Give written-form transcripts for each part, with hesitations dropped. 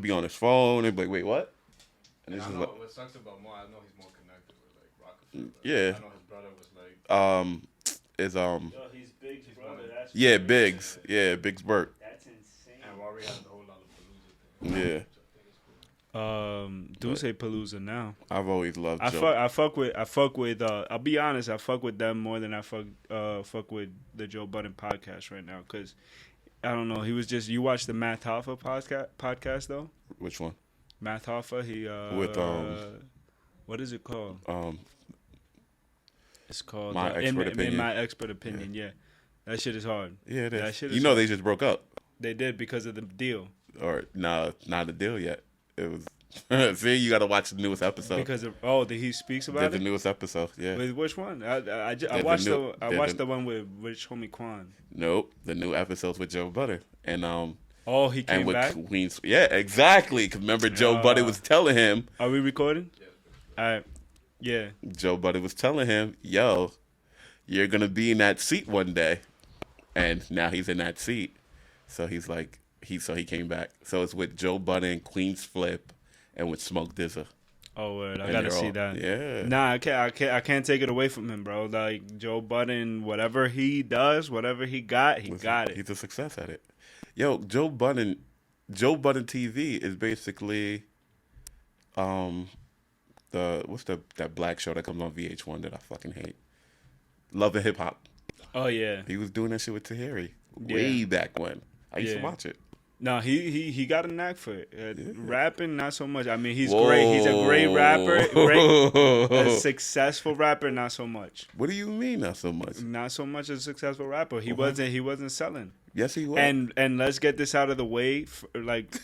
be on his phone and be like, wait, what? And And this I is know like, what sucks about Mo. I know he's more connected with like Rockefeller. yeah. I know his brother was like Um, is Yo, he's Big's he's one brother. of That's yeah, crazy. Biggs. Yeah, Biggs Burke. That's insane. and Rory has the whole Lollapalooza thing. Yeah, Which I think is cool. Do but say Palooza now. I've always loved I Joe. fuck. I fuck with. I'll be honest. I fuck with them more than I fuck with the Joe Budden podcast right now. Cause I don't know. He was just. You watch the Matt Hoffa podcast though. Which one? Matt Hoffa. He With What is it called? um, It's called My Expert Opinion. In my expert opinion. Yeah. That shit is hard. yeah, it That is. shit You is know hard. they just broke up, They did because of the deal. or nah, not a deal yet. It was. See, you got to watch the newest episode. Because of he speaks Did about the it. newest episode? Yeah. With which one? I the watched new- I did watched the- the one with Rich Homie Quan. Nope, the new episodes with Joe Budden and Oh, he and came with back. Queens. Yeah, exactly. 'Cause remember, Joe Budden was telling him. Are we recording? All right. Yeah. Joe Budden was telling him, "Yo, you're gonna be in that seat one day," and now he's in that seat. So he's like, he came back. So it's with Joe Budden, Queens Flip, and with Smoke DZA. Oh, word. I And gotta they're see all- that. Yeah. Nah, I can't take it away from him, bro. Like Joe Budden, whatever he does, whatever he got it. He's a success at it. Yo, Joe Budden TV is basically, what's that black show that comes on VH1 that I fucking hate? Love and Hip Hop. Oh yeah. He was doing that shit with Tahiri Yeah. way back when. I used to Yeah. watch it. No, he got a knack for it. Rapping, not so much. I mean, he's Whoa. great. He's a great rapper. A successful rapper, not so much. What do you mean not so much? Not so much a successful rapper. He Uh-huh. wasn't selling. Yes, he was. And let's get this out of the way. Like,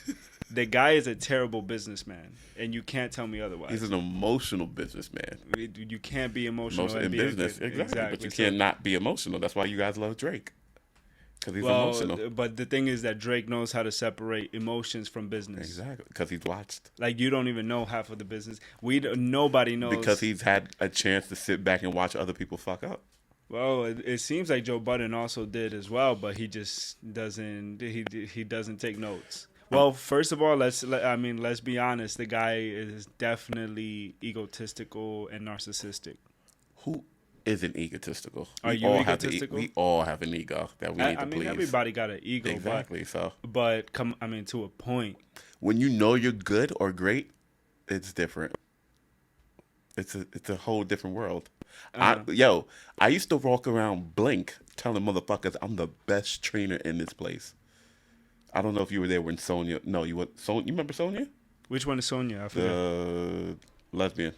the guy is a terrible businessman, and you can't tell me otherwise. He's an emotional businessman. You can't be emotional Most in and be a business, good- exactly. But you So- cannot be emotional. That's why you guys love Drake, because he's emotional. but the thing is that Drake knows how to separate emotions from business. Exactly, because he's watched. Like, you don't even know half of the business. Nobody knows. Because he's had a chance to sit back and watch other people fuck up. Well, it seems like Joe Budden also did as well, but he just doesn't. He doesn't take notes. Well, first of all, let's be honest. The guy is definitely egotistical and narcissistic. Who isn't egotistical? Are We you all egotistical? we all have an ego that we need I to mean, please. everybody got an ego, Exactly. So but to a point. when you know you're good or great, it's different. It's a whole different world. I used to walk around Blink telling motherfuckers I'm the best trainer in this place. I don't know if you were there when Sonya. No, you were. You remember Sonya? Which one is Sonya? I forget. The lesbian.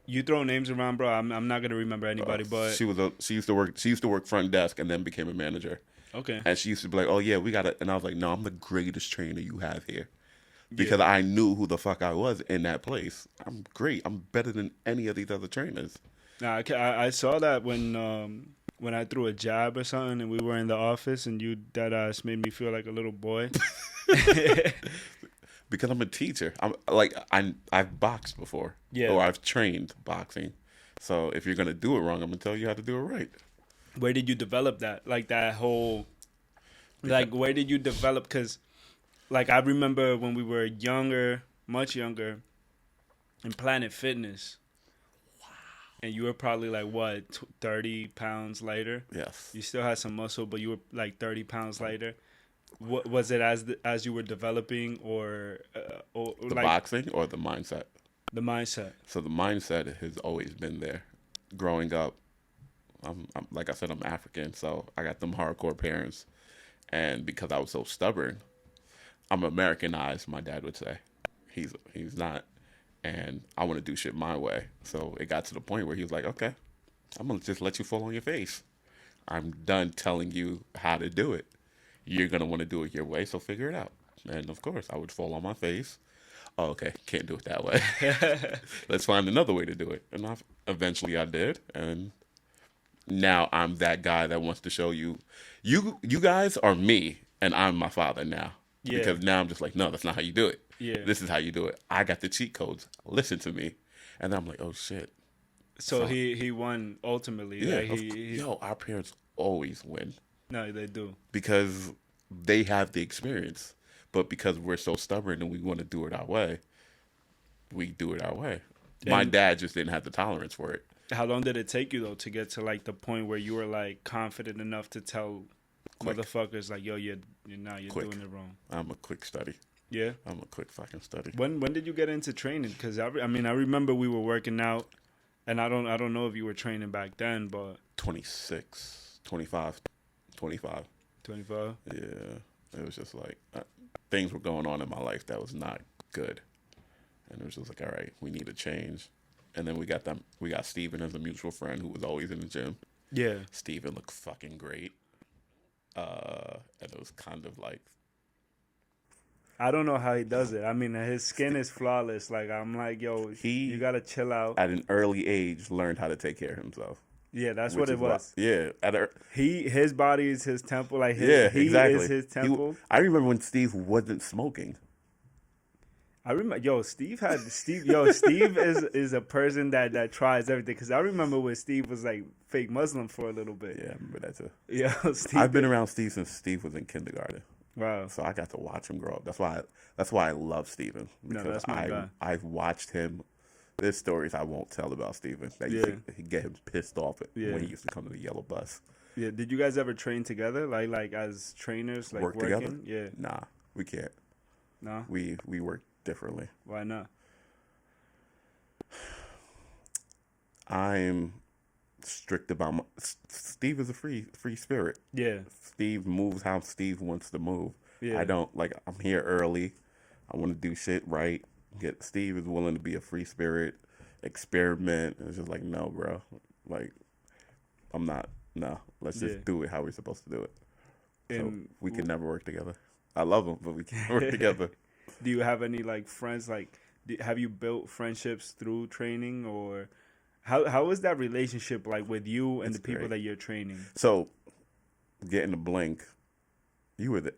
You throw names around, bro. I'm not gonna remember anybody, but she used to work front desk and then became a manager. okay. And she used to be like, "Oh yeah, we got it." And I was like, "No, I'm the greatest trainer you have here," because I knew who the fuck I was in that place. I'm great. I'm better than any of these other trainers. Nah, I saw that when I threw a jab or something and we were in the office and you dead ass made me feel like a little boy. Because I'm a teacher. I've boxed before. Yeah. Or I've trained boxing. So if you're gonna do it wrong, I'm gonna tell you how to do it right. Where did you develop that? Like that whole, like where did you develop? Because, like I remember when we were younger, much younger, in Planet Fitness. Wow. And you were probably like what, 30 pounds lighter. Yes. You still had some muscle, but you were like 30 pounds lighter. What was it as you were developing, or The like boxing or the mindset? the mindset? So the mindset has always been there. Growing up, I'm like I said, I'm African, so I got them hardcore parents, and because I was so stubborn, I'm Americanized. My dad would say, he's not, and I want to do shit my way. So it got to the point where he was like, okay, I'm gonna just let you fall on your face. I'm done telling you how to do it. You're gonna want to do it your way, so figure it out. And of course, I would fall on my face. Oh, okay, can't do it that way. Let's find another way to do it. And eventually I did. And now I'm that guy that wants to show you, you guys are me, and I'm my father now. Yeah. Because now I'm just like, no, that's not how you do it. Yeah. This is how you do it. I got the cheat codes. Listen to me. And then I'm like, oh shit. So he won ultimately. Yeah. Like Our parents always win no, they do. because they have the experience. But because we're so stubborn and we want to do it our way, we do it our way. My And dad just didn't have the tolerance for it. how long did it take you though to get to like the point where you were like confident enough to tell Quick. motherfuckers like, yo, you're Quick. doing it wrong? I'm a quick study. Yeah. I'm a quick fucking study. When did you get into training? Because I remember we were working out, and I don't know if you were training back then, but 26, 25, 25. 25. Yeah. It was just like things were going on in my life that was not good. And it was just like, all right, we need a change. And then we got Steven as a mutual friend who was always in the gym. Yeah. Steven looked fucking great. And it was kind of like, I don't know how he does it. I mean, his skin is flawless. Like, I'm like, yo, you gotta chill out. at an early age, learned how to take care of himself. Yeah, that's which what it is why- was. Yeah. His body is his temple. Like, he exactly. is his temple. I remember when Steve wasn't smoking. I remember, Steve is a person that tries everything. Because I remember when Steve was like fake Muslim for a little bit. Yeah, I remember that too. Yeah, Steve. I've been around Steve since Steve was in kindergarten. Wow. So I got to watch him grow up. That's why I love Steven. No, Because that's my guy. I've watched him. There's stories I won't tell about Steven. That he'd get him pissed off when he used to come to the yellow bus. Yeah. Did you guys ever train together? Like as trainers, like Work working? together? Yeah. Nah, we can't. No. We work differently. Why not? I'm strict about Steve is a free spirit. Yeah. Steve moves how Steve wants to move. Yeah. I don't I'm here early. I want to do shit right. Steve is willing to be a free spirit, experiment. It's just like, no, bro. Like, I'm not. No, let's just do it how we're supposed to do it. So we can never work together. I love him, but we can't work together. Do you have any like friends? Like, have you built friendships through training, or how is that relationship like with you and It's the people great. that you're training? So, getting the blink, you were there.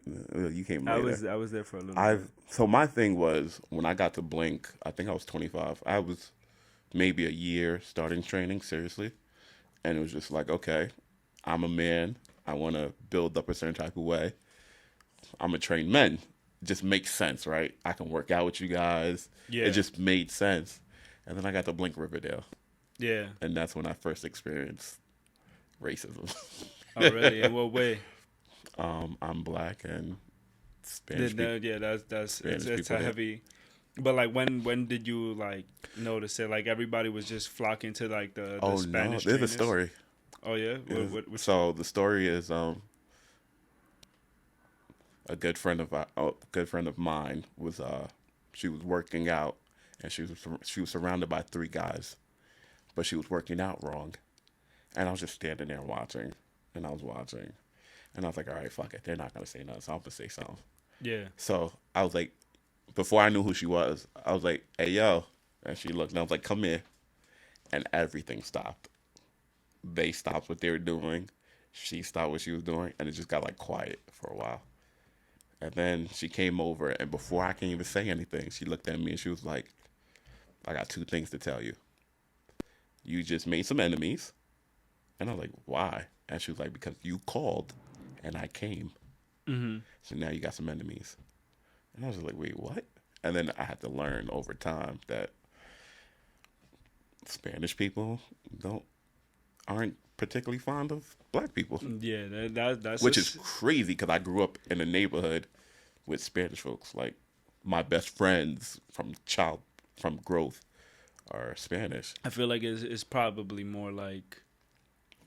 You came later. I was there for a little bit. So my thing was when I got to Blink, I think I was 25. I was maybe a year starting training seriously, and it was just like, okay, I'm a man. I want to build up a certain type of way. I'm a trained men. Just makes sense, right? I can work out with you guys. Yeah. It just made sense. And then I got to Blink Riverdale, Yeah. and that's when I first experienced racism. Oh, really? In what way? I'm black and Spanish people. Yeah, that's Spanish it's people a there. heavy. But like, when did you like notice it? Like everybody was just flocking to like the Oh no, Spanish. there's a trainers? story. Oh yeah. So the story is a good friend of mine was she was working out and she was surrounded by 3 guys, but she was working out wrong, and I was just standing there watching, and I was watching, and I was like, all right, fuck it, they're not gonna say nothing, so I'm gonna say something. Yeah. So I was like, before I knew who she was, I was like, hey yo, and she looked, and I was like, come here, and everything stopped. They stopped what they were doing. She stopped what she was doing, and it just got like quiet for a while. And then she came over, and before I can even say anything, she looked at me and she was like, I got 2 things to tell you. You just made some enemies. And I was like, why? And she was like, because you called and I came. Mm-hmm. So now you got some enemies. And I was like, wait, what? And then I had to learn over time that Spanish people aren't particularly fond of black people. Yeah, that's Which is crazy because I grew up in a neighborhood with Spanish folks. Like my best friends from growth are Spanish. I feel like it's probably more like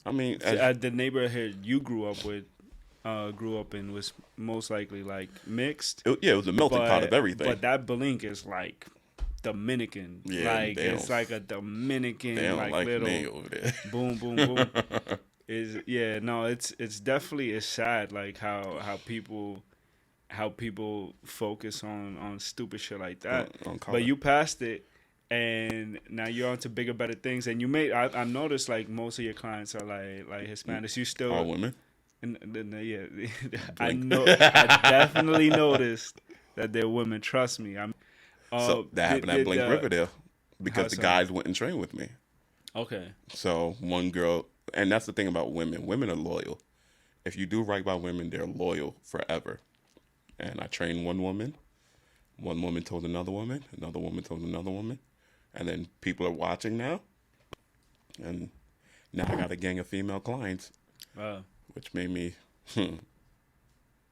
I mean, the neighborhood you grew up in was most likely like mixed. it was a melting pot of everything. But that Blink is like Dominican. Yeah, like it's like a Dominican they don't like little me over there. boom boom boom. It's definitely sad like how people focus on stupid shit like that. On color. But you passed it, and now you're on to bigger, better things. And you made I noticed like most of your clients are like Hispanics. You still all women. yeah, I definitely noticed that they're women. Trust me. So that happened at Blink Riverdale because the so? guys wouldn't train with me. Okay. So one girl, and that's the thing about women. Women are loyal. If you do right by women, they're loyal forever. and I trained one woman. One woman told another woman told another woman, and then people are watching now, and now I got a gang of female clients, Wow. which made me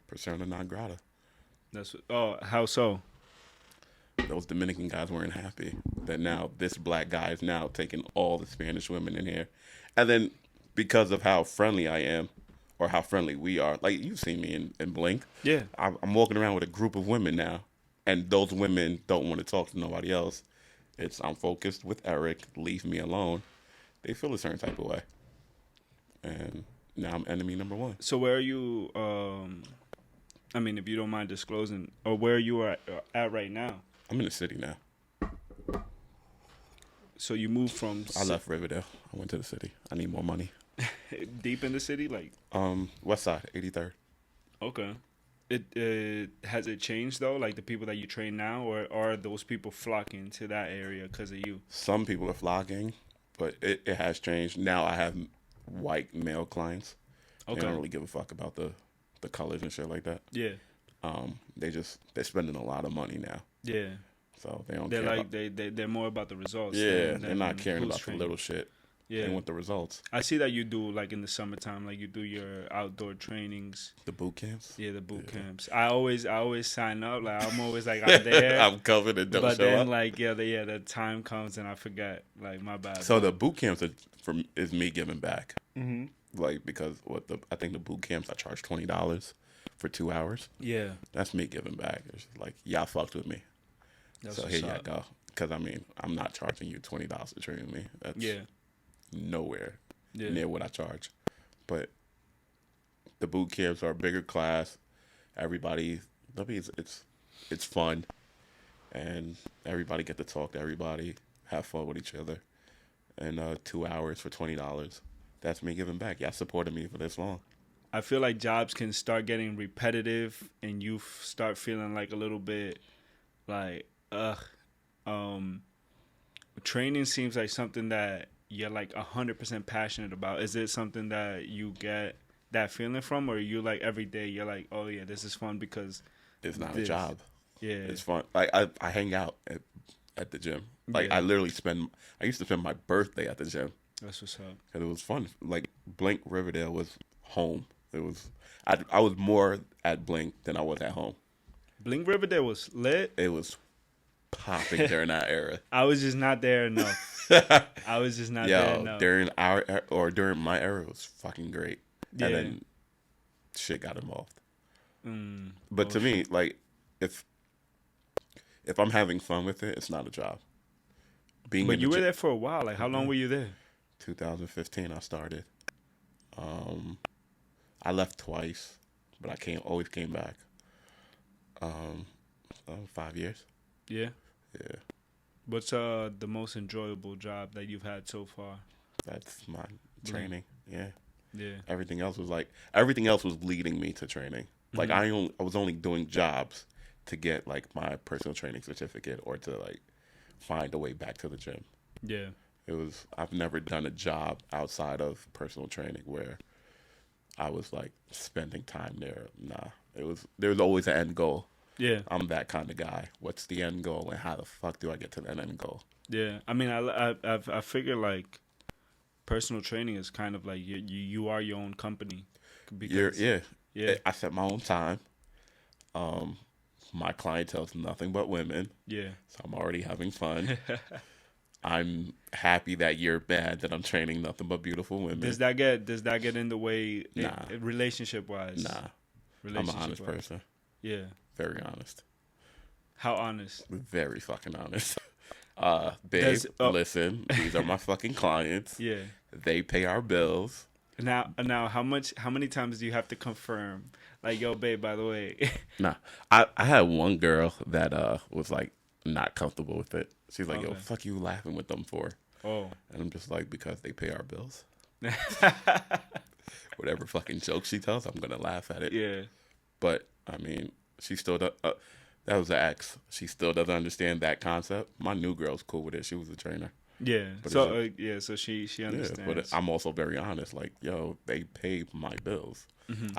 persona non grata. That's how so? Those Dominican guys weren't happy that now this black guy is now taking all the Spanish women in here, and then because of how friendly I am, or how friendly we are, like you've seen me in Blink. Yeah. I'm walking around with a group of women now, and those women don't want to talk to nobody else. I'm focused with Eric. Leave me alone. They feel a certain type of way, and now I'm enemy number one. So where are you? I mean, if you don't mind disclosing, or where you are at right now. I'm in the city now. So you moved from I left Riverdale. I went to the city. I need more money. deep in the city, like. West Side, 83rd. Okay. It has it changed though? Like the people that you train now, or are those people flocking to that area because of you? Some people are flocking, but it has changed. Now I have white male clients. Okay. They don't really give a fuck about the colors and shit like that. Yeah. They're spending a lot of money now, Yeah. so they don't They're care. like they're more about the results. Yeah, than they're not caring who's about training. the little shit. Yeah. They want the results. I see that you do like in the summertime, like you do your outdoor trainings. The boot camps. Yeah, the boot camps. I always sign up. Like I'm always like I'm there. I'm covered and don't but show then up. like the time comes and I forget. Like my bad. So the boot camps is me giving back. Mm-hmm. Like because I think the boot camps I charge $20 for 2 hours. Yeah. That's me giving back. It's just like y'all fucked with me. That's So what's here y'all up. go. Because I mean I'm not charging you $20 to train me. That's Yeah. nowhere Yeah. near what I charge. But the boot camps are a bigger class. Everybody, I mean, it's fun, and everybody get to talk to everybody, have fun with each other, and 2 hours for $20. That's me giving back. Y'all supported me for this long. I feel like jobs can start getting repetitive, and you start feeling like a little bit like training seems like something that you're like 100% passionate about. Is it something that you get that feeling from, or you like every day you're like, oh yeah, this is fun because It's not a this. job. Yeah, It's fun. Like I hang out at the gym. Like Yeah. I used to spend my birthday at the gym. that's what's up. And it was fun. Like Blink Riverdale was home. It was I was more at Blink than I was at home. Blink Riverdale was lit. It was popping during that era. I was just not there enough. I was just not there Yo, enough. during my era, it was fucking great. Yeah. And then shit got involved. Mm. But Oh, to me, like if I'm having fun with it, it's not a job. Being But in you the were gym- there for a while. Like, how long were you there? 2015, I started. I left twice, but always came back. 5 years. Yeah. Yeah, What's the most enjoyable job that you've had so far? that's my training. Yeah, Yeah. everything else was leading me to training. Like Mm-hmm. I was only doing jobs to get like my personal training certificate or to like find a way back to the gym. Yeah. I've never done a job outside of personal training where I was like spending time there. Nah, there was always an end goal. Yeah. I'm that kind of guy. What's the end goal and how the fuck do I get to that end goal? Yeah. I mean, I figure like personal training is kind of like you are your own company. Because, Yeah. Yeah. I set my own time. My clientele's nothing but women, Yeah. so I'm already having fun. I'm happy that you're mad that I'm training nothing but beautiful women. Does that get in the way? Nah. Relationship wise. Nah, I'm an honest person. Yeah. Very honest. How honest? Very fucking honest. Babe, Does- oh. listen, these are my fucking clients. Yeah. They pay our bills. Now, how many times do you have to confirm? Like, yo, babe, by the way. Nah, I had one girl that was like not comfortable with it. She's like, yo, Okay. fuck you laughing with them for? Oh. And I'm just like, because they pay our bills. Whatever fucking joke she tells, I'm gonna laugh at it. Yeah. But I mean, she still does. That was an ex. She still doesn't understand that concept. My new girl's cool with it. She was a trainer. Yeah. But So so she Yeah, understands. but I'm also very honest. Like, yo, they pay my bills. Mm-hmm.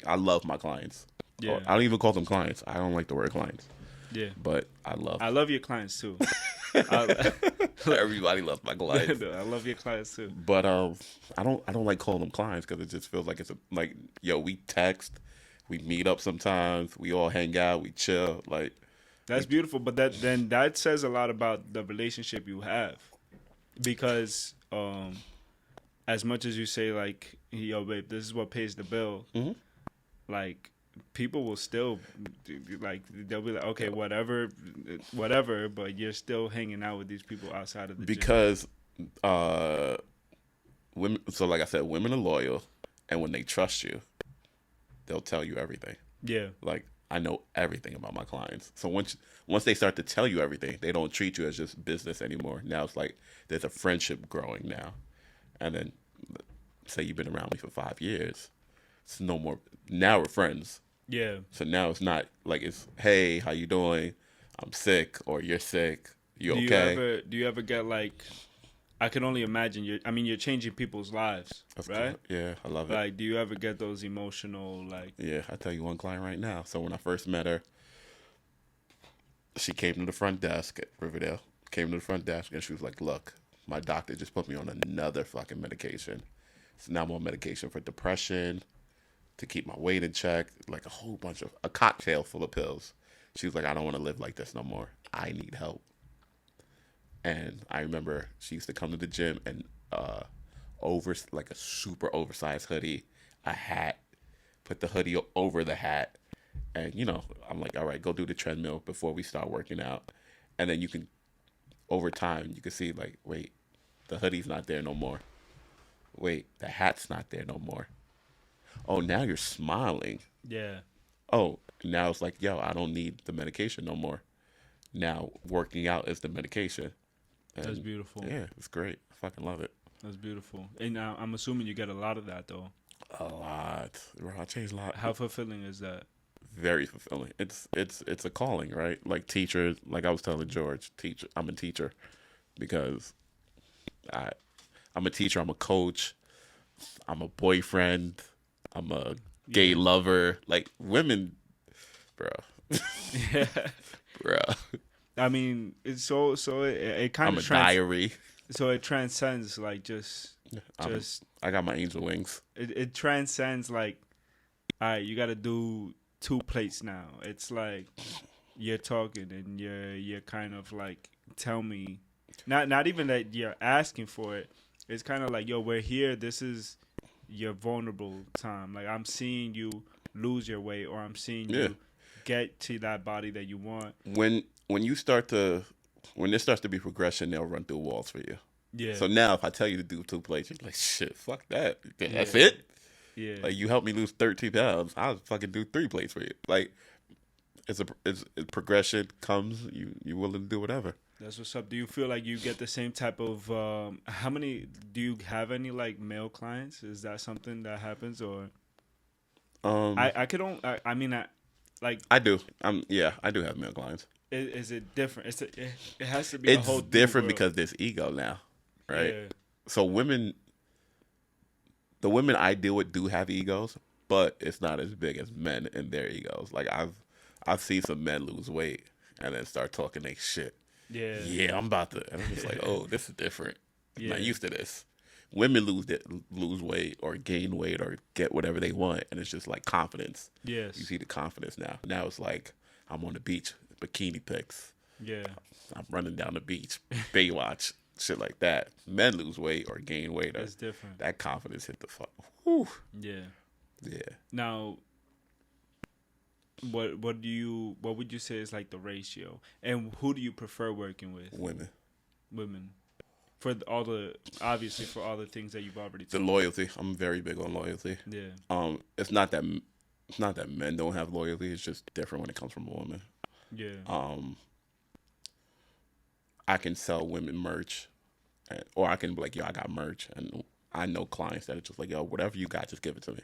I love my clients. Yeah. I don't even call them clients. I don't like the word clients, Yeah. but I love. I love your clients too. Everybody loves my clients. I love your clients too. But I don't like calling them clients because it just feels like it's like, yo, we text, we meet up sometimes, we all hang out, we chill. Like, That's beautiful, but that says a lot about the relationship you have, because as much as you say like, yo, babe, this is what pays the bill, Mhm. like people will still like, they'll be like, okay, whatever, but you're still hanging out with these people outside of the gym. because women. So like I said, women are loyal, and when they trust you, they'll tell you everything. Yeah, Like, I know everything about my clients. So once they start to tell you everything, they don't treat you as just business anymore. Now it's like there's a friendship growing now. And then say you've been around me for 5 years. It's no more. Now we're friends. yeah, So now it's not like it's, hey, how you doing? I'm sick, or you're sick. You okay? do you ever get like, I can only imagine you're changing people's lives, Of right? course. Yeah, I love it. Like, do you ever get those emotional, like, Yeah, I tell you one client right now. So when I first met her, she came to the front desk at Riverdale. Came to the front desk and she was like, "Look, my doctor just put me on another fucking medication. So now I'm on medication for depression, to keep my weight in check, like a cocktail full of pills." She was like, "I don't want to live like this no more. I need help." And I remember she used to come to the gym and over like a super oversized hoodie, a hat, put the hoodie over the hat, and I'm like, all right, go do the treadmill before we start working out, and then you can, over time, you can see like, wait, the hoodie's not there no more. Wait, the hat's not there no more. Oh, now you're smiling. yeah, Oh, now it's like, yo, I don't need the medication no more. Now working out is the medication. And that's beautiful. yeah, it's great. I fucking love it. That's beautiful. And I'm assuming you get a lot of that though. A lot. Bro, I changed a lot. How fulfilling is that? Very fulfilling. It's a calling, right? Like teachers, like I was telling George, I'm a teacher because I'm a teacher, I'm a coach, I'm a boyfriend, I'm a gay lover. Like, women, bro. Yeah. Bro. I mean, it's it kind I'm of a diary. so it transcends like I got my angel wings. it transcends like, all right, you got to do 2 plates now. It's like you're talking and you're kind of like, tell me, not even that you're asking for it. It's kind of like, yo, we're here. This is your vulnerable time. Like, I'm seeing you lose your weight, or I'm seeing you get to that body that you want. When there starts to be progression, they'll run through walls for you. Yeah. So now if I tell you to do 2 plates, you're like, shit, fuck that. That's it? Yeah. Like, you helped me lose 13 pounds. I'll fucking do 3 plates for you. Like, it's progression comes. You willing to do whatever. That's what's up. Do you feel like you get the same type of? How many do you have? Any like male clients? Is that something that happens, or? I could only. I mean, like. I do. I do have male clients. Is it different? It has to be. A whole It's different world. because there's ego now, right? Yeah. So the women I deal with do have egos, but it's not as big as men and their egos. Like, I've seen some men lose weight and then start talking they shit. Yeah. Yeah, I'm about to. And I'm just like, oh, this is different. I'm Yeah. not used to this. Women lose weight or gain weight or get whatever they want, and it's just like confidence. Yes. You see the confidence now. Now it's like, I'm on the beach, bikini pics. Yeah. I'm running down the beach, Baywatch, shit like that. Men lose weight or gain weight. That's different. That confidence hit the fuck. Whew. Yeah. Yeah. Now, what would you say is like the ratio, and who do you prefer working with? Women. Women. Obviously for all the things that you've already The told. loyalty. I'm very big on loyalty. Yeah. It's not that men don't have loyalty. It's just different when it comes from a woman. Yeah. I can sell women merch, or I can be like, yo, I got merch, and I know clients that are just like, yo, whatever you got, just give it to me.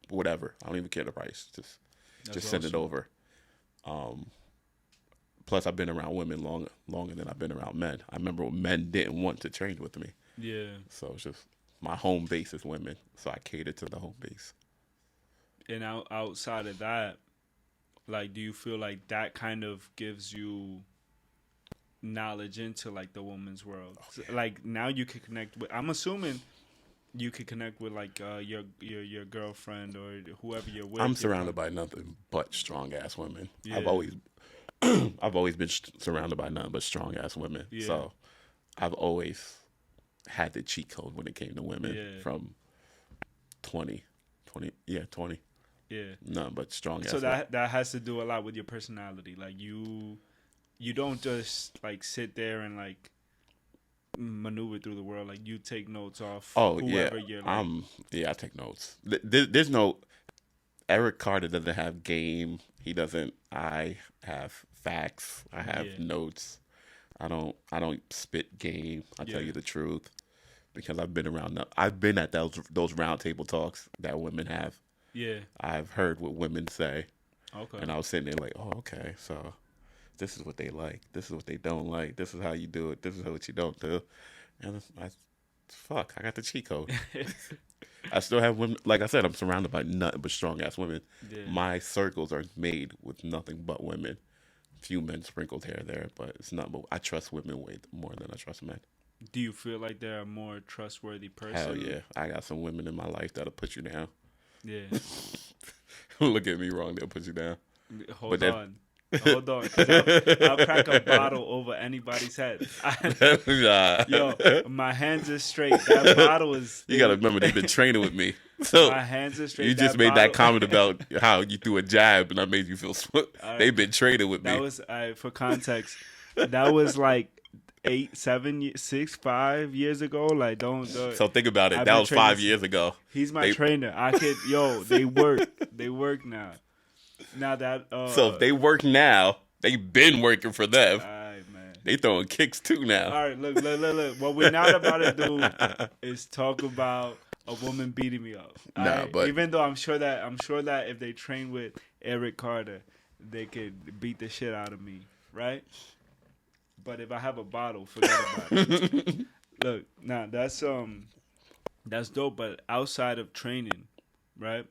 Whatever. I don't even care the price. Just send it over. Plus, I've been around women longer than I've been around men. I remember when men didn't want to train with me. Yeah. So it's just, my home base is women, so I cater to the home base. And outside of that, like, do you feel like that kind of gives you knowledge into like the woman's world? So, like now you can connect with. I'm assuming you could connect with like your girlfriend or whoever you're with. I'm surrounded by nothing but strong ass women. Yeah. I've always been surrounded by nothing but strong ass women. Yeah. So I've always had the cheat code when it came to women Yeah. from 20, yeah, 20. Yeah. Nothing but strong ass So women. that has to do a lot with your personality. Like you don't just like sit there and like maneuver through the world. Like you take notes off Oh yeah, whoever you're like. I take notes. There's no Eric Carter doesn't have game. He doesn't. I have facts. I have Yeah. notes. I don't spit game. I tell Yeah. you the truth because I've been around. I've been at those round table talks that women have. Yeah. I've heard what women say, Okay. and I was sitting there like, oh, okay, so this is what they like. This is what they don't like. This is how you do it. This is what you don't do. And I got the cheat code. I still have women. Like I said, I'm surrounded by nothing but strong ass women. Yeah. My circles are made with nothing but women. Few men sprinkled here and there, but it's not. But I trust women way more than I trust men. Do you feel like they're a more trustworthy person? Hell yeah, I got some women in my life that'll put you down. Yeah. Look at me wrong, they'll put you down. Hold that- on. Hold on. 'Cause I'll crack a bottle over anybody's head. Nah. Yo, my hands are straight. That bottle is. You gotta remember they've been training with me. So My hands are straight. you just made that comment about how you threw a jab and I made you feel right. they've been training with me. That was for context. That was like 5 years ago. Like don't. So think about it. I've That been was training 5 years ago. He's my they- trainer. I could. Yo, they work. They work now. Now that. So if they work now, they've been working for them. All right, man. They throwing kicks too now. All right, look. What we're not about to do is talk about a woman beating me up. All Nah, right? but- even though I'm sure that if they train with Eric Carter, they could beat the shit out of me, right? But if I have a bottle, forget about it. Look, that's dope. But outside of training, right?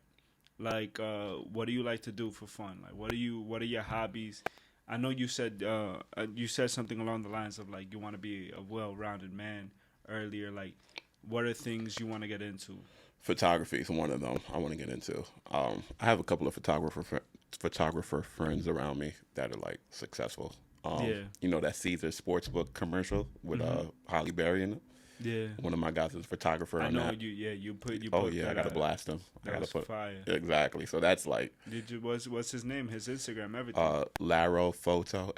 Like, what do you like to do for fun? Like, what are your hobbies? I know you said something along the lines of like you want to be a well-rounded man earlier. Like, what are things you want to get into? Photography is one of them I want to get into. I have a couple of photographer friends around me that are like successful. Yeah. You know that Caesar Sportsbook commercial with Holly Berry in it. Yeah, One of my guys is a photographer. I on know that. you. Yeah, you put. Oh yeah, I that gotta out. blast him. I That gotta was put fire. exactly. So that's like Did you? What's his name? His Instagram, everything. Laro Photo,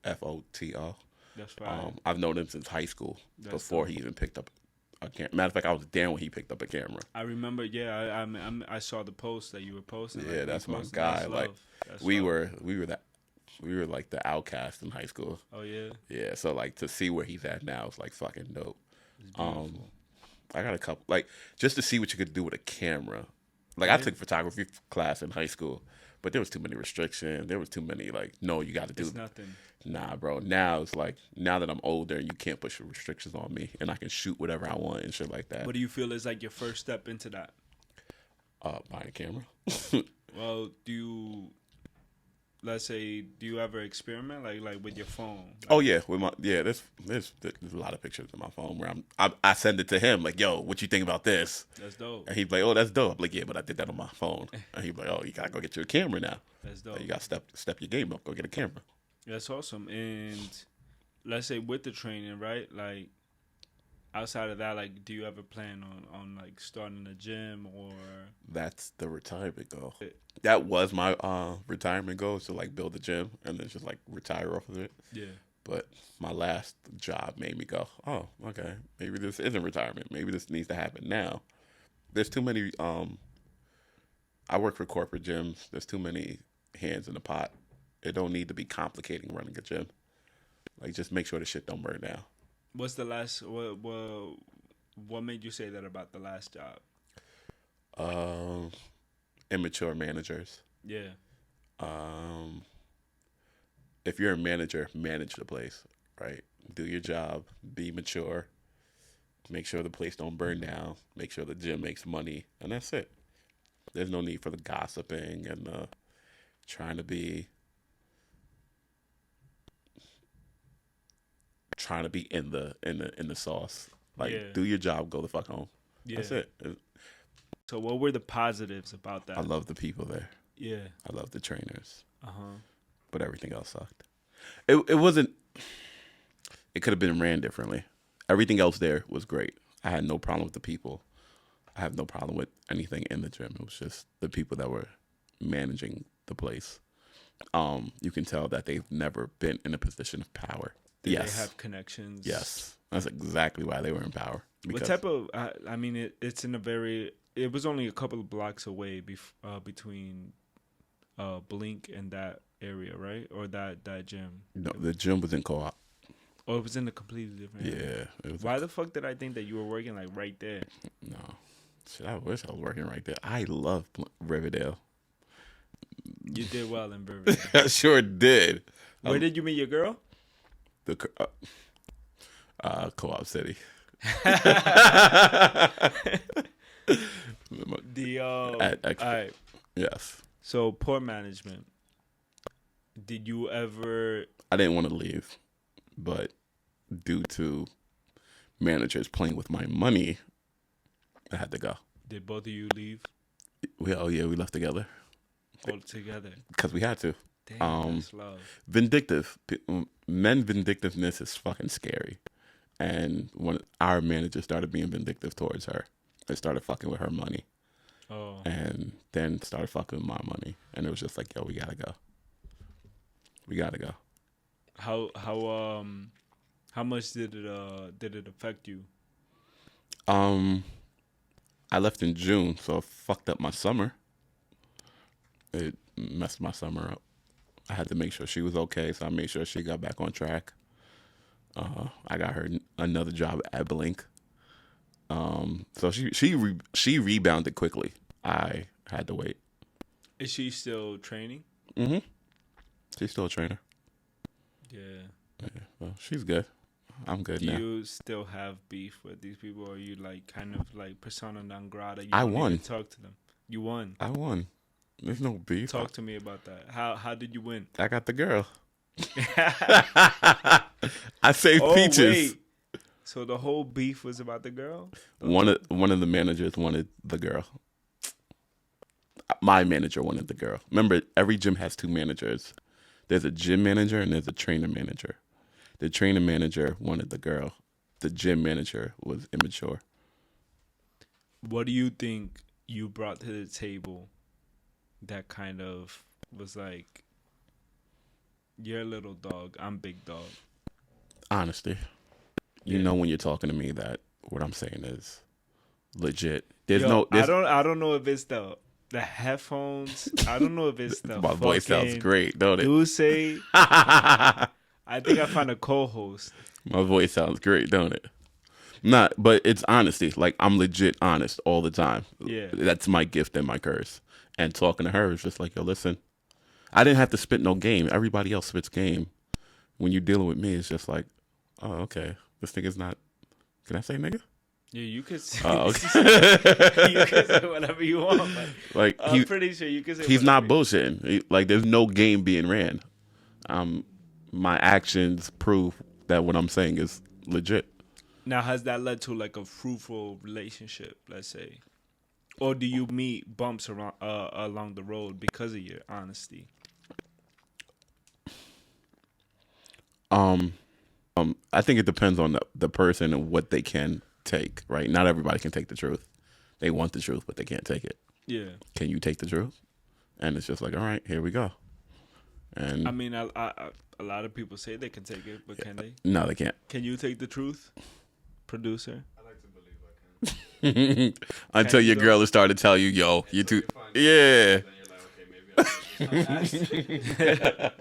LARUFOTO. That's fire. I've known him since high school That's before dope. he even picked up a camera. Matter of fact, I was there when he picked up a camera. I remember. Yeah, I saw the post that you were posting. Yeah, you that's my posted. guy. That's Like, love. That's We love. we were like the outcast in high school. Oh yeah. Yeah, so like to see where he's at now is like fucking dope. It's beautiful. I got a couple like just to see what you could do with a camera. Like I took photography class in high school, but there was too many restrictions. There was too many like no, you got to do. It's nothing. Nah, bro. Now it's like now that I'm older, you can't put your restrictions on me, and I can shoot whatever I want and shit like that. What do you feel is like your first step into that? Buying a camera. Well, let's say, do you ever experiment like with your phone? Oh yeah, with my there's a lot of pictures on my phone where I send it to him like, yo, what you think about this? That's dope. And he's like, oh, that's dope. I'm like, yeah, but I did that on my phone. And he's like, oh, you gotta go get you a camera now. That's dope. You gotta step your game up. Go get a camera. That's awesome. And let's say with the training, right? Like outside of that, like, do you ever plan on like starting a gym or? That's the retirement goal. That was my retirement goal, is to like build a gym and then just like retire off of it. Yeah. But my last job made me go, oh, okay, maybe this isn't retirement. Maybe this needs to happen now. There's too many. I work for corporate gyms. There's too many hands in the pot. It don't need to be complicating running a gym. Like, just make sure the shit don't burn down. What's the last? What made you say that about the last job? Immature managers. Yeah. If you're a manager, manage the place, right? Do your job. Be mature. Make sure the place don't burn down. Make sure the gym makes money, and that's it. There's no need for the gossiping and the trying to be in the sauce. Like, Yeah. do your job, go the fuck home. Yeah. That's it. So what were the positives about that? I love the people there. Yeah. I love the trainers, Uh-huh. but everything else sucked. It wasn't. It could have been ran differently. Everything else there was great. I had no problem with the people. I have no problem with anything in the gym. It was just the people that were managing the place. You can tell that they've never been in a position of power. Did Yes. they have connections? Yes. That's exactly why they were in power. What type of? I mean, it's in a very. It was only a couple of blocks away between Blink and that area, right? Or that gym. No, the gym was in co-op. Oh, it was in a completely different area. Yeah. It was Why the fuck did I think that you were working like right there? No. Shit, I wish I was working right there. I love Riverdale. You did well in Beverly. I sure did. Where did you meet your girl? The Co-op City. All right. Yes. So poor management. Did you ever? I didn't want to leave, but due to managers playing with my money, I had to go. Did both of you leave We left together all together? because we had to. Damn, that's love. Vindictive. Men vindictiveness is fucking scary. And when our manager started being vindictive towards her, I started fucking with her money. Oh. And then started fucking with my money. And it was just like, yo, we gotta go. We gotta go. How much did it affect you? I left in June, so it fucked up my summer. It messed my summer up. I had to make sure she was okay, so I made sure she got back on track. I got her another job at Blink. So she rebounded quickly. I had to wait. Is she still training? Mm-hmm. She's still a trainer. Yeah. Well, she's good. I'm good Do now. you still have beef with these people, or are you like kind of like persona non grata? You I don't won. even talk to them. You won. I won. There's no beef. Talk to me about that. How did you win? I got the girl. I saved Oh peaches. wait. So the whole beef was about the girl? One of the managers wanted the girl. My manager wanted the girl. Remember, every gym has two managers. There's a gym manager and there's a trainer manager. The trainer manager wanted the girl. The gym manager was immature. What do you think you brought to the table that kind of was like, you're a little dog, I'm big dog? Honesty. You Yeah. know when you're talking to me that what I'm saying is legit. I don't know if it's the headphones. I don't know if it's the my voice sounds fucking great, don't it? Duce. I think I found a co-host. My voice sounds great, don't it? Not, but it's honesty. Like, I'm legit honest all the time. Yeah. That's my gift and my curse. And talking to her is just like, yo, listen, I didn't have to spit no game. Everybody else spits game. When you're dealing with me, it's just like, oh, okay. This nigga's not, can I say nigga? Yeah, you could say, Oh, okay. you can say whatever you want. But Like, I'm pretty sure you can say he's not whatever bullshitting. Like, there's no game being ran. My actions prove that what I'm saying is legit. Now, has that led to like a fruitful relationship, let's say? Or do you meet bumps around along the road because of your honesty? I think it depends on the person and what they can take, right? Not everybody can take the truth. They want the truth, but they can't take it. Yeah. Can you take the truth? And it's just like, all right, here we go. And I mean, a lot of people say they can take it, but can they? no, they can't. Can you take the truth, producer? I like to believe I can. Until you your though? girl has started to tell you, yo, you too. You find it, Yeah. Then you're like, okay, maybe I should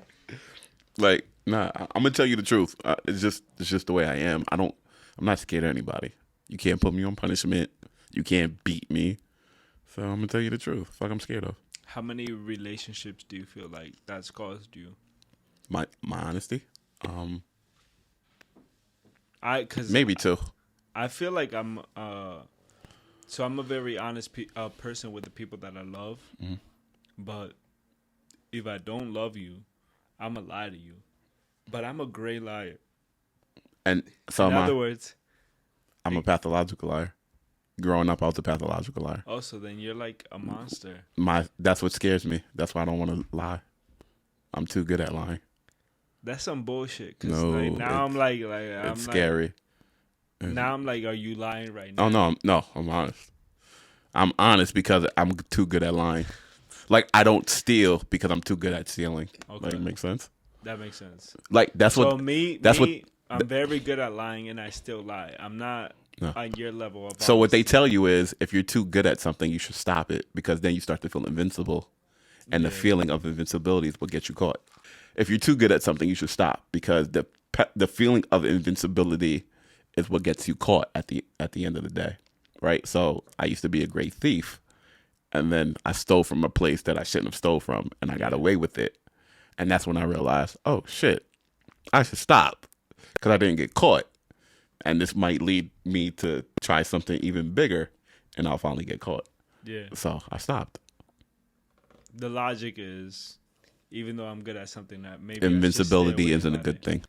Like, nah, I'm gonna tell you the truth. It's just the way I am. I'm not scared of anybody. You can't put me on punishment. You can't beat me. So I'm gonna tell you the truth. Fuck, I'm scared of. How many relationships do you feel like that's caused you? My honesty. Cause Maybe two. I feel like I'm So I'm a very honest person with the people that I love. Mhm. But if I don't love you, I'm going to lie to you. But I'm a great liar. And so In am other I. words, I'm a pathological liar. Growing up, I was a pathological liar. also then you're like a monster. That's what scares me. That's why I don't want to lie. I'm too good at lying. That's some bullshit. Cause No, like now I'm like It's scary. Now I'm like, are you lying right now? Oh no, I'm honest. I'm honest because I'm too good at lying. Like I don't steal because I'm too good at stealing. Okay. Like, makes sense. That makes sense. Like that's So what. me, I'm very good at lying, and I still lie. I'm not No. on your level of. So what they honesty. tell you is, if you're too good at something, you should stop it because then you start to feel invincible, and the Yeah. feeling of invincibility is what gets you caught. If you're too good at something, you should stop because the feeling of invincibility is what gets you caught at the end of the day, right? So I used to be a great thief, and then I stole from a place that I shouldn't have stole from, and I got away with it, and that's when I realized, oh shit, I should stop because I didn't get caught. And this might lead me to try something even bigger, and I'll finally get caught. Yeah. So I stopped. The logic is, even though I'm good at something, that maybe Invincibility isn't a good thing.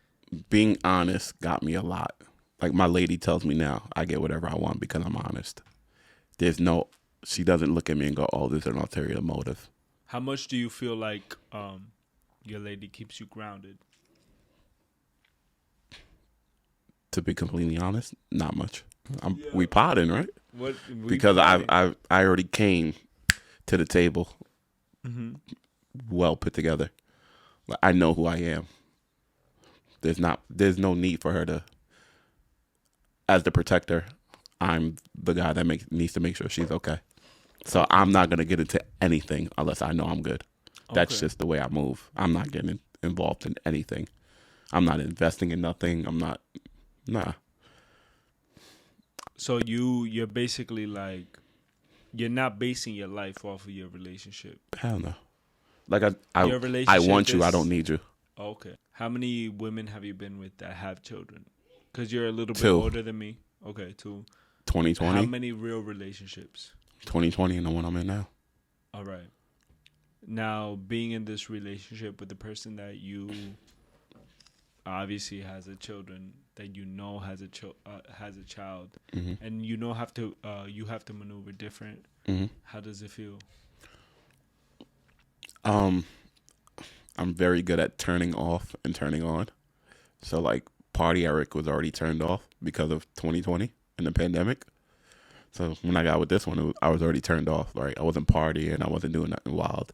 Being honest got me a lot. Like my lady tells me now, I get whatever I want because I'm honest. She doesn't look at me and go, oh, there's an ulterior motive. How much do you feel like your lady keeps you grounded? To be completely honest, not much. We potting, right? What? Because I already came to the table well put together. Like, I know who I am. There's no need for her to. As the protector, I'm the guy that needs to make sure she's okay. So I'm not gonna get into anything unless I know I'm good. That's Okay. just the way I move. I'm not getting involved in anything. I'm not investing in nothing. I'm not. Nah. So you're basically like, you're not basing your life off of your relationship. Hell no. Like Your I relationship want you. I is- don't need you. Okay. How many women have you been with that have children? Because you're a little bit Two. older than me. Okay, 2. 2020. How many real relationships? 2020 and the one I'm in now. All right. Now, being in this relationship with the person that you obviously has a children, that you know has a child, Mm-hmm. and you have to maneuver different. Mm-hmm. How does it feel? I'm very good at turning off and turning on. So like Party Eric was already turned off because of 2020 and the pandemic. So when I got with this one, I was already turned off. Right, I wasn't partying. I wasn't doing nothing wild.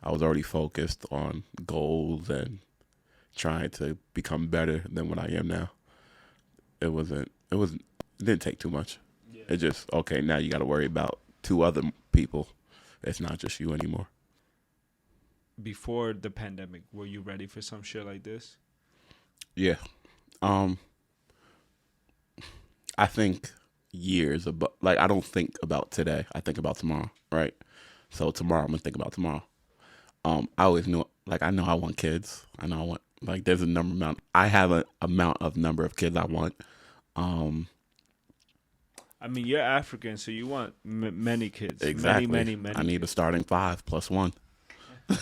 I was already focused on goals and trying to become better than what I am now. It didn't take too much. Yeah. It just, okay, now you got to worry about 2 other people. It's not just you anymore. Before the pandemic, were you ready for some shit like this? Yeah. I think years about, like, I don't think about today. I think about tomorrow, right? So tomorrow, I'm going to think about tomorrow. I always knew, like, I know I want kids. I know I want, like, there's a number I have an amount of number of kids I want. I mean, you're African, so you want many kids. Exactly. Many. I need a starting 5 plus 1.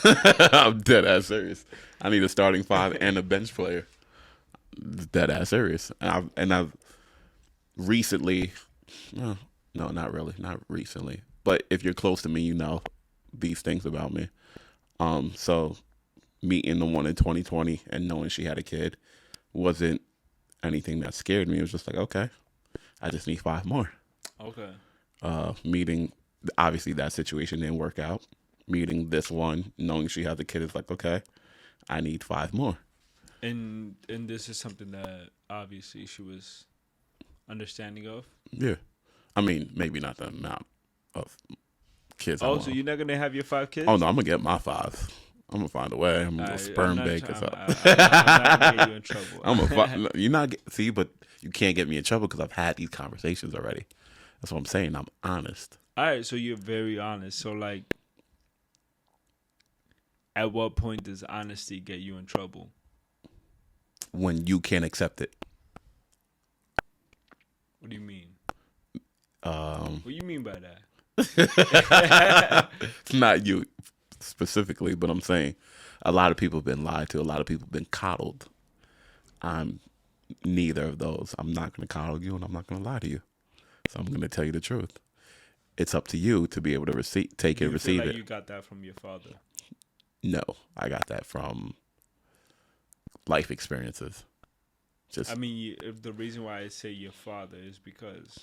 I'm dead ass serious. I need a starting 5 and a bench player. Dead ass serious. And I've recently, no, not really, not recently. But if you're close to me, you know these things about me. So meeting the one in 2020 and knowing she had a kid wasn't anything that scared me. It was just like, okay, I just need 5 more. Okay. Meeting, obviously that situation didn't work out. Meeting this one, knowing she had the kid, is like, okay, I need 5 more. And this is something that obviously she was understanding of. Yeah. I mean, maybe not the amount of kids I Oh, want. so you're not gonna have your 5 kids? Oh, no, I'm going to get my 5. I'm going to find a way. I'm going to sperm bake or something. I'm not gonna get you in trouble. I'm a you're not see, but you can't get me in trouble because I've had these conversations already. That's what I'm saying. I'm honest. All right, so you're very honest. So like, at what point does honesty get you in trouble? When you can't accept it, What do you mean? What do you mean by that? It's not you specifically, but I'm saying a lot of people have been lied to. A lot of people have been coddled. I'm neither of those. I'm not going to coddle you, and I'm not going to lie to you. So I'm going to tell you the truth. It's up to you to be able to take it, You feel receive like it. you got that from your father. No, I got that from life experiences. Just I mean, the reason why I say your father is because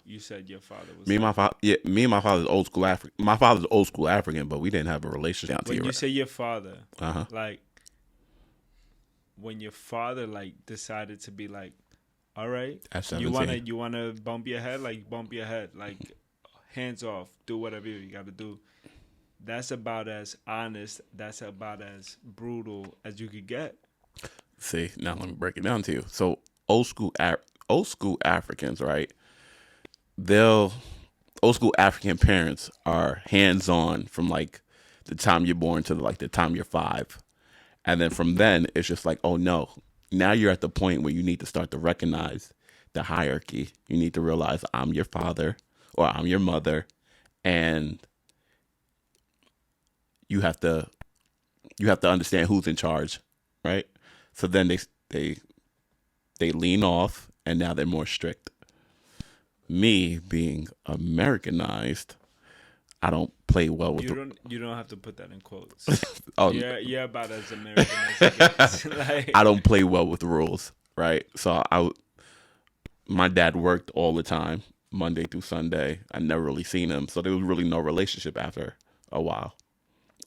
you said your father was. me and my father. Yeah, me and my father's old school African. My father's old school African, but we didn't have a relationship. When you say your father, Uh-huh. like when your father like decided to be like, all right, At you 17. wanna bump your head, like bump your head, like hands off, do whatever you gotta do. That's about as honest. That's about as brutal as you could get. See, now let me break it down to you. So old school Africans, right? Old school African parents are hands on from like the time you're born to like the time you're 5. And then from then it's just like, oh no. Now you're at the point where you need to start to recognize the hierarchy. You need to realize I'm your father or I'm your mother, and you have to understand who's in charge, right? So then they lean off, and now they're more strict. Me being Americanized, I don't play well with. You don't have to put that in quotes. Oh, You're about as American as it gets. Like, I don't play well with the rules, right? So my dad worked all the time, Monday through Sunday. I never really seen him, so there was really no relationship after a while.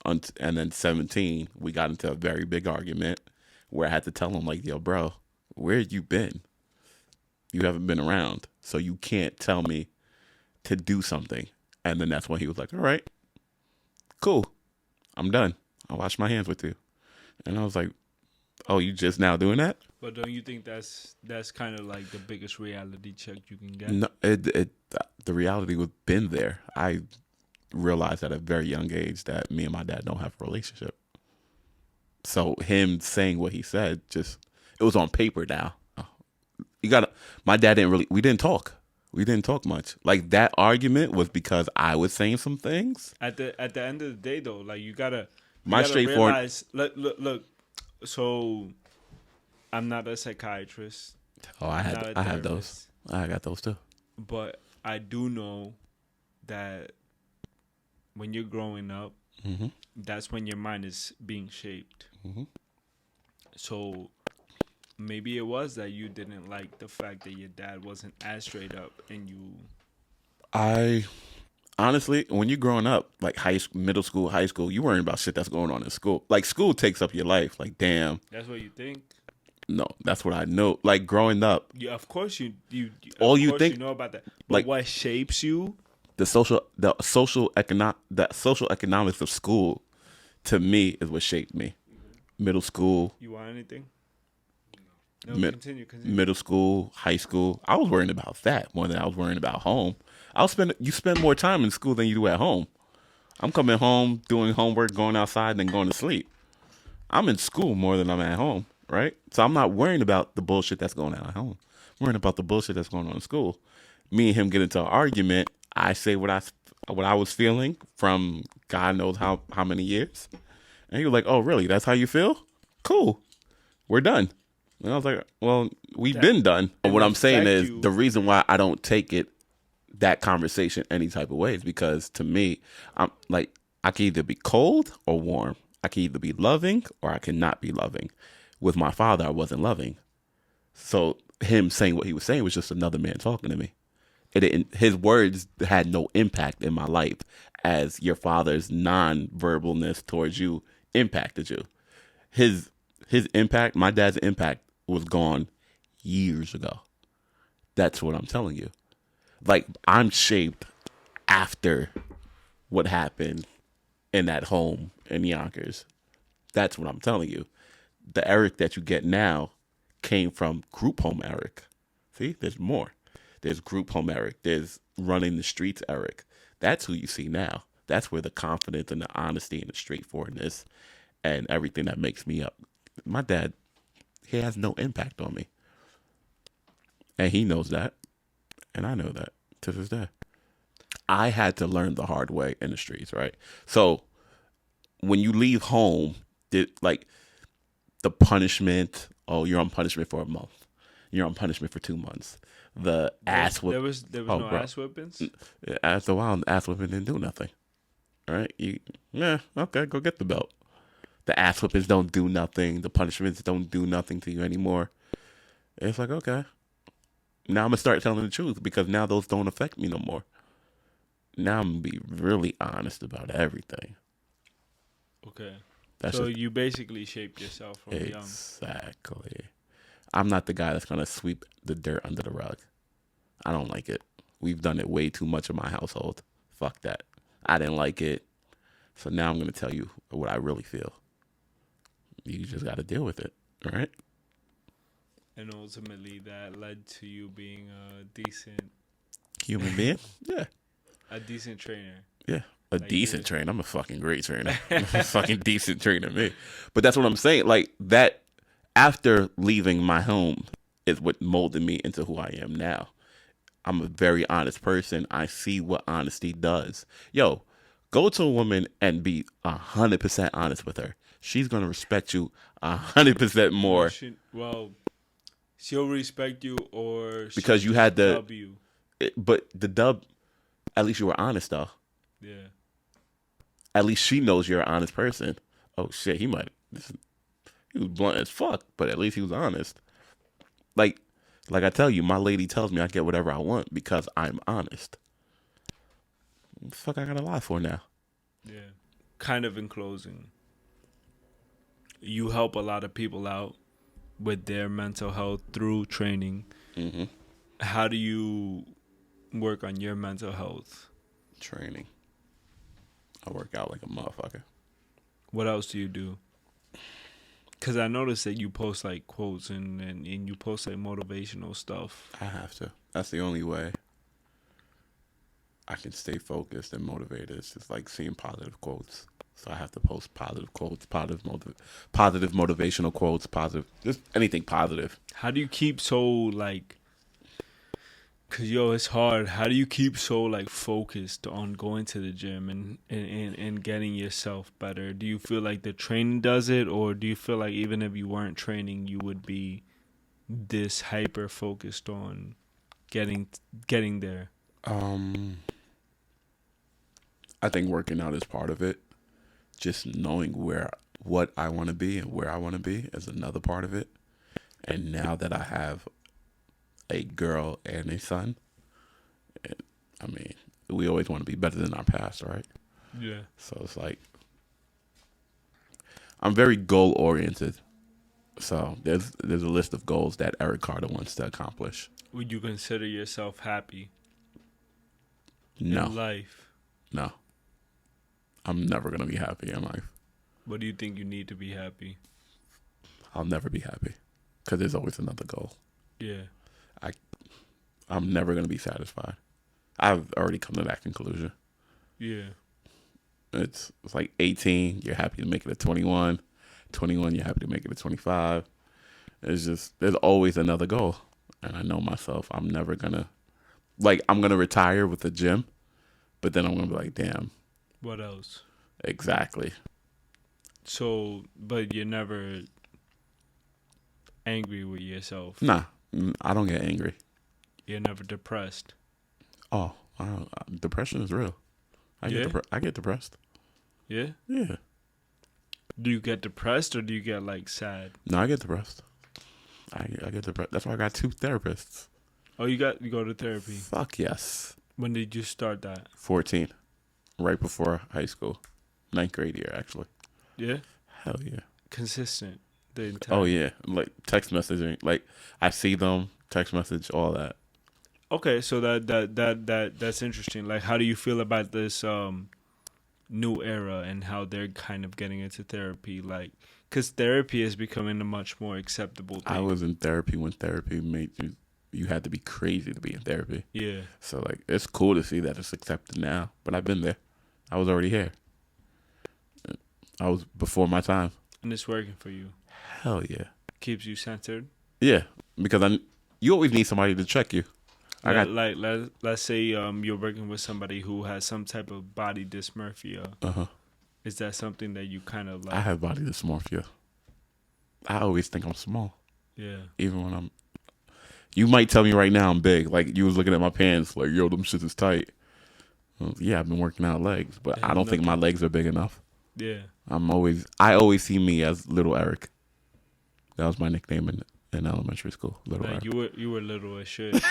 And then 17, we got into a very big argument where I had to tell him, like, yo, bro, where you been? You haven't been around, so you can't tell me to do something. And then that's when he was like, all right, cool, I'm done. I'll wash my hands with you. And I was like, oh, you just now doing that? but don't you think that's kind of like the biggest reality check you can get? No, the reality was been there. I realized at a very young age that me and my dad don't have a relationship. So him saying what he said, it was on paper now. My dad we didn't talk. We didn't talk much. Like that argument was because I was saying some things. At the end of the day, though, like you gotta Straightforward. realize. Look. So, I'm not a psychiatrist. Oh, I had those. I got those too. But I do know that when you're growing up, Mm-hmm. that's when your mind is being shaped. Mm-hmm. So maybe it was that you didn't like the fact that your dad wasn't as straight up, and you. I honestly, when you're growing up, like middle school, high school, you worrying about shit that's going on in school. Like school takes up your life. Like damn. That's what you think. No, that's what I know. Like growing up, Yeah, of course you. All of you course think- you know about that. But like- what shapes you? the social economics of school, to me, is what shaped me. Middle school, You want anything? No, Mid- continue. middle school, high school. I was worrying about that more than I was worrying about home. You spend more time in school than you do at home. I'm coming home, doing homework, going outside, and then going to sleep. I'm in school more than I'm at home, right? So I'm not worrying about the bullshit that's going on at home. I'm worrying about the bullshit that's going on in school. Me and him get into an argument. I say what I was feeling from God knows how many years. And he was like, oh, really? That's how you feel? Cool. We're done. And I was like, well, we've been done. didn't What I'm saying affect is you. the reason why I don't take that conversation any type of way is because to me, I'm like, I can either be cold or warm. I can either be loving or I cannot be loving. With my father, I wasn't loving. So him saying what he was saying was just another man talking to me. His words had no impact in my life as your father's non-verbalness towards you impacted you. His impact, my dad's impact, was gone years ago. That's what I'm telling you. Like, I'm shaped after what happened in that home in Yonkers. That's what I'm telling you. The Eric that you get now came from group home Eric. See, there's more. There's group home Eric. There's running the streets Eric. That's who you see now. That's where the confidence and the honesty and the straightforwardness and everything that makes me up. My dad, he has no impact on me. And he knows that. And I know that. to this day. I had to learn the hard way in the streets, right? So when you leave home, like the punishment, oh, you're on punishment for a month. You're on punishment for 2 months. The ass whip. There was Oh, no bro. ass whippings. After a while, ass whipping didn't do nothing. All right, okay, go get the belt. The ass whippings don't do nothing. The punishments don't do nothing to you anymore. It's like, okay, now I'm gonna start telling the truth because now those don't affect me no more. Now I'm gonna be really honest about everything. Okay. That's So just, you basically shaped yourself from young. exactly. I'm not the guy that's gonna sweep the dirt under the rug. I don't like it. We've done it way too much in my household. Fuck that. I didn't like it. So now I'm going to tell you what I really feel. You just got to deal with it, all right? And ultimately, that led to you being a decent Human being? Yeah. trainer. Yeah. A Like decent this. trainer. I'm a fucking great trainer. I'm a fucking decent trainer, me. But that's what I'm saying. Like, that, after leaving my home, is what molded me into who I am now. I'm a very honest person. I see what honesty does. Yo, go to a woman and be 100% honest with her. She's going to respect you 100% more She'll respect you or because she'll you had the. dub you. But the dub, at least you were honest, though. Yeah. At least she knows you're an honest person. Oh, shit, he was blunt as fuck, but at least he was honest. Like I tell you, my lady tells me I get whatever I want because I'm honest. What the fuck I gotta lie for now? Yeah. Kind of in closing, you help a lot of people out with their mental health through training. Mm-hmm. How do you work on your mental health? Training. I work out like a motherfucker. What else do you do? Because I noticed that you post like quotes and you post like motivational stuff. I have to. That's the only way I can stay focused and motivated. It's just like seeing positive quotes. So I have to post positive quotes, positive motivational quotes, just anything positive. How do you keep so like? Cause it's hard. How do you keep so like focused on going to the gym and getting yourself better? Do you feel like the training does it, or do you feel like even if you weren't training, you would be this hyper focused on getting there? I think working out is part of it. Just knowing what I want to be and where I want to be is another part of it. And now that I have a girl and a son, I mean, we always want to be better than our past, right? Yeah. So it's like, I'm very goal oriented. So there's a list of goals that Eric Carter wants to accomplish. Would you consider yourself happy in No, life? no. I'm never going to be happy in life. What do you think you need to be happy? I'll never be happy because there's always another goal. Yeah. I'm never going to be satisfied. I've already come to that conclusion. Yeah. It's like 18, you're happy to make it to 21. 21, you're happy to make it to 25. It's just, there's always another goal. And I know myself, I'm never going to, I'm going to retire with the gym, but then I'm going to be like, damn. What else? Exactly. So, but you're never angry with yourself. Nah, I don't get angry. You're never depressed. Oh, depression is real. I get depressed. Yeah? Yeah. Do you get depressed or do you get like sad? No, I get depressed. I get depressed. That's why I got 2 therapists. Oh, you go to therapy. Fuck yes. When did you start that? 14. Right before high school. 9th grade year, actually. Yeah? Hell yeah. Consistent. The entire. Oh yeah. Like text messaging. Like I see them, text message, all that. Okay, so that's interesting. Like, how do you feel about this new era and how they're kind of getting into therapy? Like, because therapy is becoming a much more acceptable thing. I was in therapy when therapy made you had to be crazy to be in therapy. Yeah. So like it's cool to see that it's accepted now. But I've been there. I was already here. I was before my time. And it's working for you. Hell yeah. Keeps you centered. Yeah. Because you always need somebody to check you. I got let's say you're working with somebody who has some type of body dysmorphia. Is that something that you kind of like? I have body dysmorphia. I always think I'm small. Yeah. Even when I'm. You might tell me right now I'm big. Like you was looking at my pants, like yo, them shits is tight. Well, yeah, I've been working out legs, but I don't think my legs are big enough. Yeah. I always see me as Little Eric. That was my nickname in elementary school. Little Eric. You were little as shit.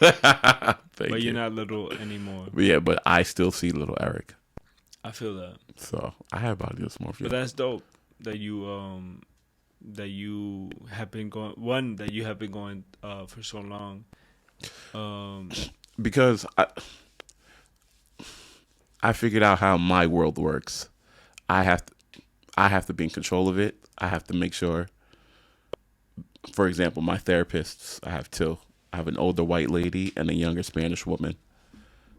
But you're not little anymore. Yeah, but I still see Little Eric. I feel that. So I have body dysmorphia. But that's dope that you have been going for so long. Because I figured out how my world works. I have to be in control of it. I have to make sure. For example, my therapists, I have two. I have an older white lady and a younger Spanish woman.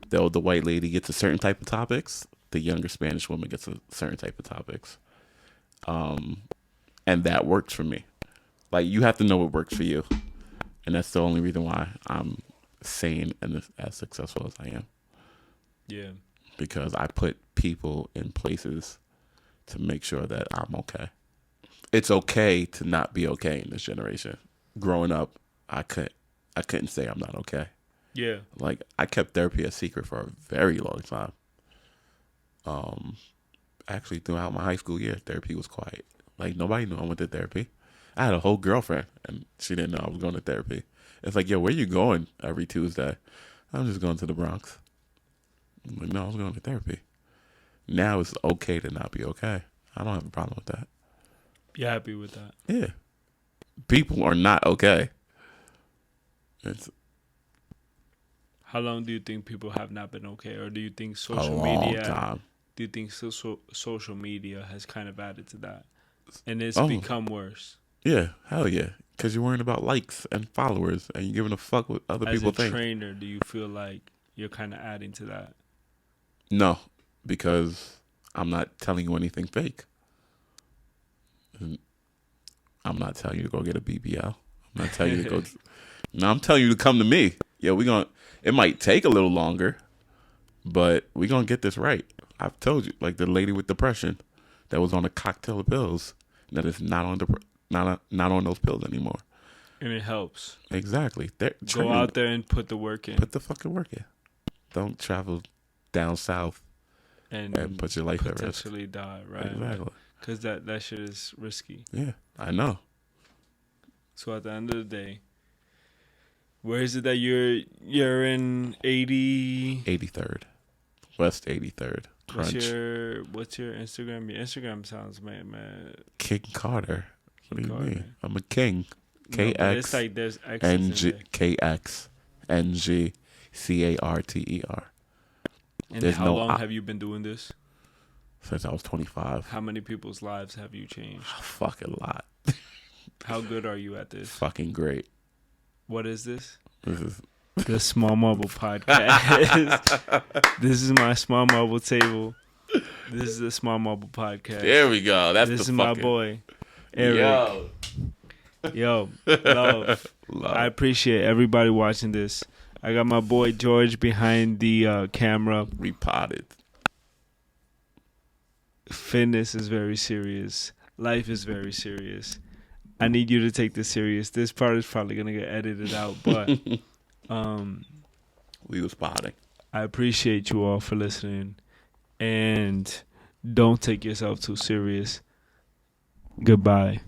The older white lady gets a certain type of topics. The younger Spanish woman gets a certain type of topics. And that works for me. Like, you have to know what works for you. And that's the only reason why I'm sane and as successful as I am. Yeah. Because I put people in places to make sure that I'm okay. It's okay to not be okay in this generation. Growing up, I couldn't say I'm not okay. Yeah. Like, I kept therapy a secret for a very long time. Actually, throughout my high school year, therapy was quiet. Like, nobody knew I went to therapy. I had a whole girlfriend, and she didn't know I was going to therapy. It's like, yo, where you going every Tuesday? I'm just going to the Bronx. I'm like, no, I was going to therapy. Now it's okay to not be okay. I don't have a problem with that. You're happy with that? Yeah. People are not okay. How long do you think people have not been okay, or do you think A social long media? time. Do you think social media has kind of added to that, and it's Oh. become worse? Yeah, hell yeah. Because you're worrying about likes and followers, and you're giving a fuck what other people think. As a trainer, do you feel like you're kind of adding to that? No, because I'm not telling you anything fake. I'm not telling you to go get a BBL. I'm not telling you to go. No, I'm telling you to come to me. Yeah, it might take a little longer, but we're going to get this right. I've told you, like the lady with depression that was on a cocktail of pills that is not on those pills anymore. And it helps. Exactly. Go out there and put the work in. Put the fucking work in. Don't travel down south and put your life at risk. Potentially die, right? Exactly. Because that shit is risky. Yeah, I know. So at the end of the day, where is it that you're in 80? 83rd. West 83rd. What's Crunch. your Instagram? Your Instagram sounds man. King Carter. What do you Carter. mean? I'm a king. No, but it's like there's X's in KX there. KX NG CARTER. And There's how no long I- have you been doing this? Since I was 25. How many people's lives have you changed? Fucking lot. How good are you at this? Fucking great. What is this? This is The Small Marble Podcast. This is my Small Marble table. This is the Small Marble Podcast. there we go. That's This the is my fucking boy, Eric. Yo, love. love. I appreciate everybody watching this. I got my boy George behind the camera. Repotted. Fitness is very serious. Life is very serious. I need you to take this serious. This part is probably gonna get edited out, but We was potting. I appreciate you all for listening, and don't take yourself too serious. Goodbye.